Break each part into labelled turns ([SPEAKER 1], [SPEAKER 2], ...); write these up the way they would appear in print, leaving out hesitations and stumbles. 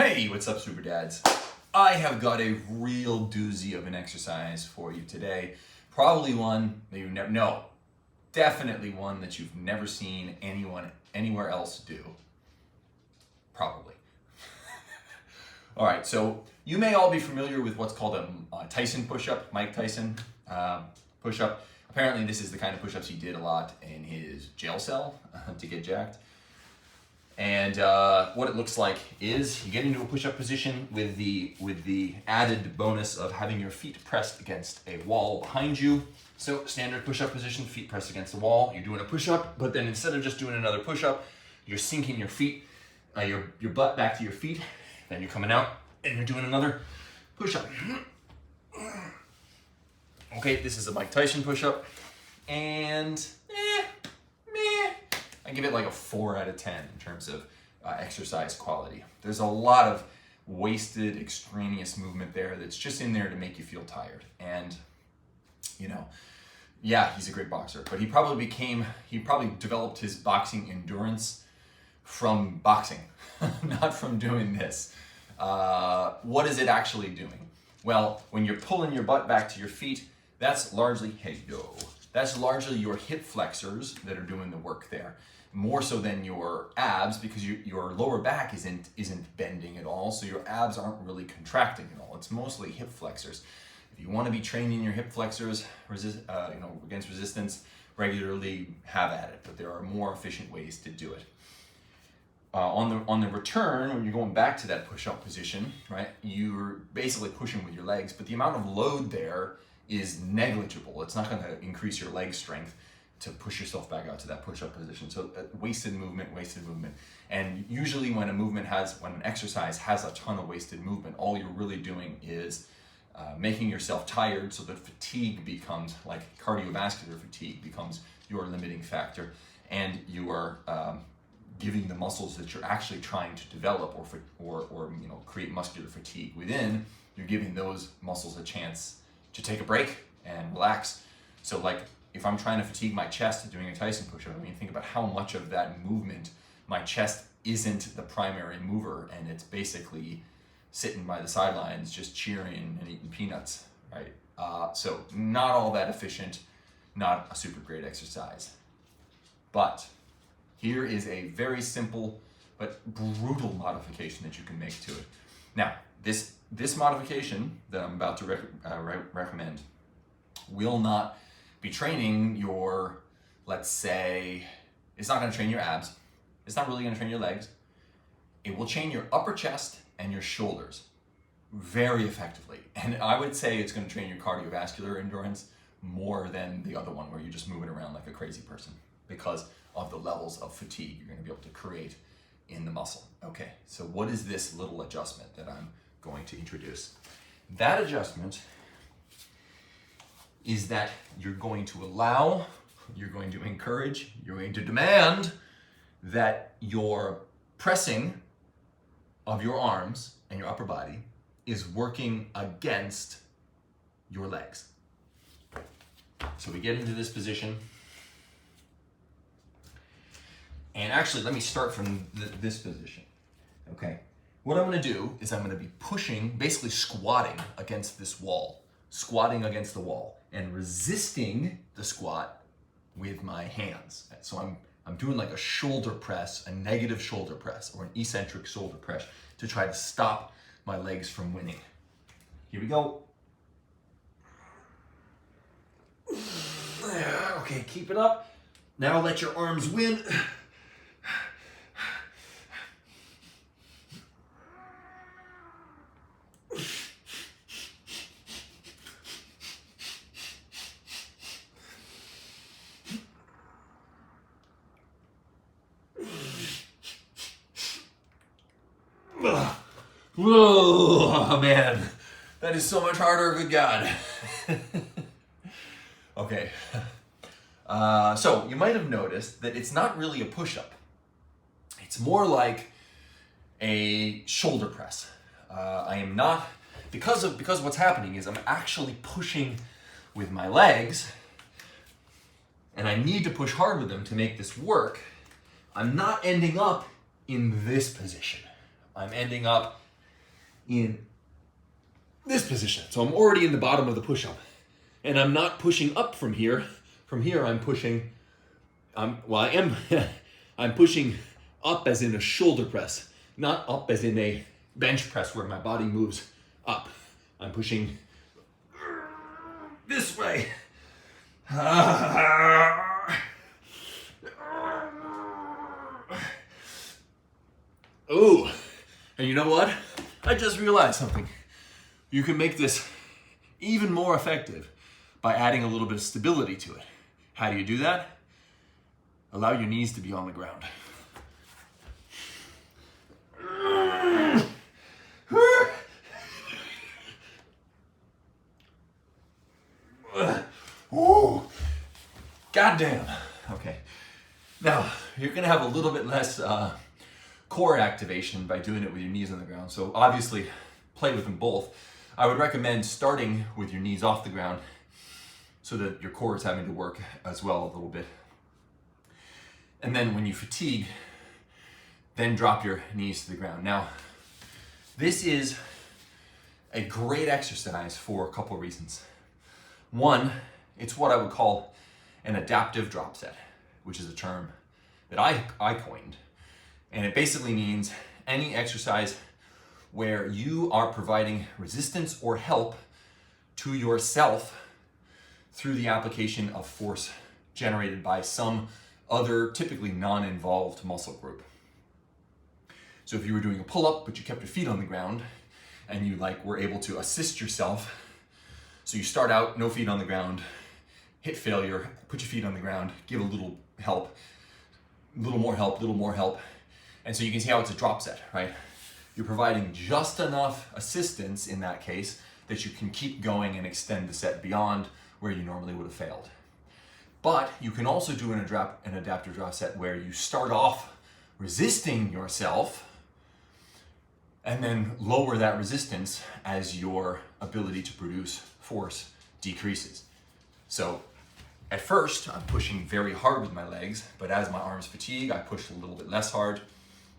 [SPEAKER 1] Hey, what's up, Superdads? I have got a real doozy of an exercise for you today. Probably one that you've never, no, definitely one that you've never seen anyone anywhere else do. Probably. All right, so you may all be familiar with what's called a Tyson push-up, Mike Tyson push-up. Apparently this is the kind of push-ups he did a lot in his jail cell to get jacked. And what it looks like is you get into a push-up position with the added bonus of having your feet pressed against a wall behind you. So standard push-up position, feet pressed against the wall. You're doing a push-up, but then instead of just doing another push-up, you're sinking your feet, your butt back to your feet. Then you're coming out and you're doing another push-up. Okay, this is a Mike Tyson push-up, and I give it like a 4 out of 10 in terms of exercise quality. There's a lot of wasted, extraneous movement there that's just in there to make you feel tired. And, you know, yeah, he's a great boxer, but he probably developed his boxing endurance from boxing, not from doing this. What is it actually doing? Well, when you're pulling your butt back to your feet, that's largely, that's largely your hip flexors that are doing the work there. More so than your abs, because your lower back isn't bending at all, so your abs aren't really contracting at all. It's mostly hip flexors. If you want to be training your hip flexors, against resistance regularly, have at it. But there are more efficient ways to do it. On the return, when you're going back to that push-up position, right, you're basically pushing with your legs, but the amount of load there is negligible. It's not going to increase your leg strength to push yourself back out to that push-up position. So wasted movement. And usually when an exercise has a ton of wasted movement, all you're really doing is making yourself tired, so that fatigue becomes, like cardiovascular fatigue becomes your limiting factor, and you are giving the muscles that you're actually trying to develop or create muscular fatigue within, you're giving those muscles a chance to take a break and relax. So like, if I'm trying to fatigue my chest doing a Tyson push-up, I mean, think about how much of that movement, my chest isn't the primary mover, and it's basically sitting by the sidelines just cheering and eating peanuts, right? So not all that efficient, not a super great exercise. But here is a very simple but brutal modification that you can make to it. Now, this modification that I'm about to recommend will not be training your, let's say, it's not going to train your abs. It's not really going to train your legs. It will train your upper chest and your shoulders very effectively. And I would say it's going to train your cardiovascular endurance more than the other one where you're just moving around like a crazy person, because of the levels of fatigue you're going to be able to create in the muscle. Okay, so what is this little adjustment that I'm going to introduce? That adjustment is that you're going to encourage, you're going to demand that your pressing of your arms and your upper body is working against your legs. So we get into this position. And actually, let me start from this position. Okay. What I'm going to do is I'm going to be pushing, basically squatting against this wall. Squatting against the wall and resisting the squat with my hands. So I'm doing like a shoulder press, a negative shoulder press, or an eccentric shoulder press to try to stop my legs from winning. Here we go. Okay, keep it up. Now let your arms win. Oh man, that is so much harder, good God. Okay, so you might have noticed that it's not really a push-up. It's more like a shoulder press. I am not, because what's happening is I'm actually pushing with my legs, and I need to push hard with them to make this work. I'm not ending up in this position. I'm ending up
[SPEAKER 2] in this position. So I'm already in the bottom of the push-up. And I'm not pushing up from here. From here, I'm pushing, I'm pushing up as in a shoulder press, not up as in a bench press where my body moves up. I'm pushing this way. Oh, and you know what? I just realized something. You can make this even more effective by adding a little bit of stability to it. How do you do that? Allow your knees to be on the ground. Ooh, goddamn. Okay. Now, you're gonna have a little bit less core activation by doing it with your knees on the ground. So obviously, play with them both. I would recommend starting with your knees off the ground so that your core is having to work as well a little bit. And then when you fatigue, then drop your knees to the ground. Now, this is a great exercise for a couple of reasons. One, it's what I would call an adaptive drop set, which is a term that I coined. And it basically means any exercise where you are providing resistance or help to yourself through the application of force generated by some other typically non-involved muscle group. So if you were doing a pull-up but you kept your feet on the ground and you were able to assist yourself, so you start out no feet on the ground, hit failure, put your feet on the ground, give a little help, a little more help, and so you can see how it's a drop set, right? You're providing just enough assistance in that case that you can keep going and extend the set beyond where you normally would have failed. But you can also do an adaptive drop set where you start off resisting yourself and then lower that resistance as your ability to produce force decreases. So at first, I'm pushing very hard with my legs, but as my arms fatigue, I push a little bit less hard,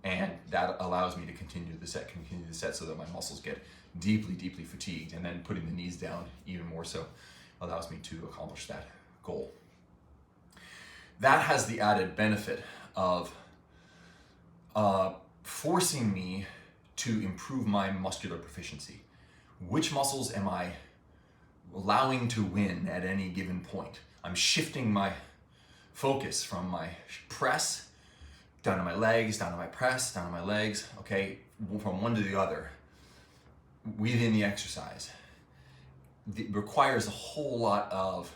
[SPEAKER 2] and that allows me to continue the set so that my muscles get deeply, deeply fatigued, and then putting the knees down even more so allows me to accomplish that goal. That has the added benefit of forcing me to improve my muscular proficiency. Which muscles am I allowing to win at any given point? I'm shifting my focus from my press down to my legs, down to my press, down to my legs, okay, from one to the other within the exercise. It requires a whole lot of,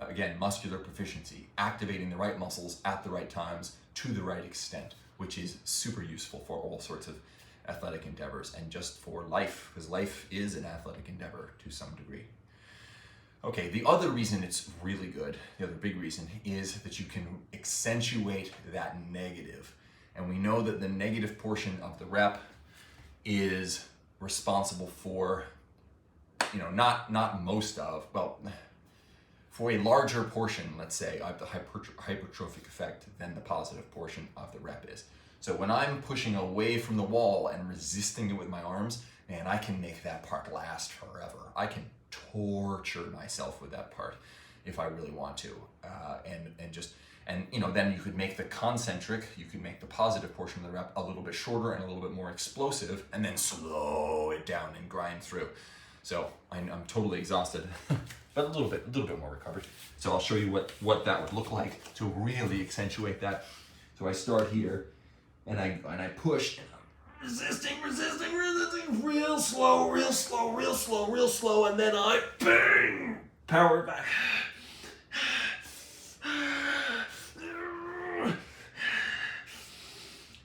[SPEAKER 2] again, muscular proficiency, activating the right muscles at the right times to the right extent, which is super useful for all sorts of athletic endeavors and just for life, because life is an athletic endeavor to some degree. Okay, the other reason it's really good, the other big reason, is that you can accentuate that negative. And we know that the negative portion of the rep is responsible for, not most of, well, for a larger portion, let's say, of the hypertrophic effect than the positive portion of the rep is. So when I'm pushing away from the wall and resisting it with my arms, man, I can make that part last forever. I can torture myself with that part if I really want to. Then you could make the concentric, you could make the positive portion of the rep a little bit shorter and a little bit more explosive, and then slow it down and grind through. So I'm totally exhausted, but a little bit more recovered. So I'll show you what that would look like to really accentuate that. So I start here, and I push, and I'm resisting, real slow, and then I bang, power it back.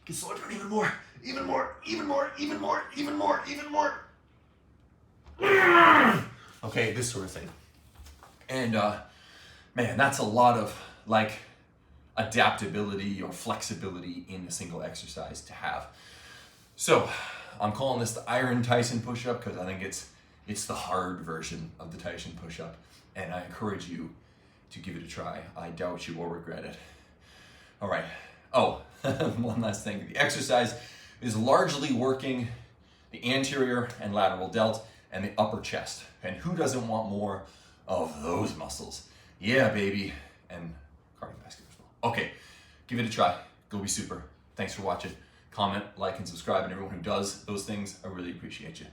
[SPEAKER 2] Can slow it down even more. Okay, this sort of thing. And man, that's a lot of adaptability or flexibility in a single exercise to have. So I'm calling this the Iron Tyson push-up because I think it's the hard version of the Tyson push-up, and I encourage you to give it a try. I doubt you will regret it. All right. Oh, one last thing. The exercise is largely working the anterior and lateral delt, and the upper chest. And who doesn't want more of those muscles? Yeah, baby. And cardiovascular as well. Okay, give it a try. Go be super. Thanks for watching. Comment, like, and subscribe, and everyone who does those things, I really appreciate you.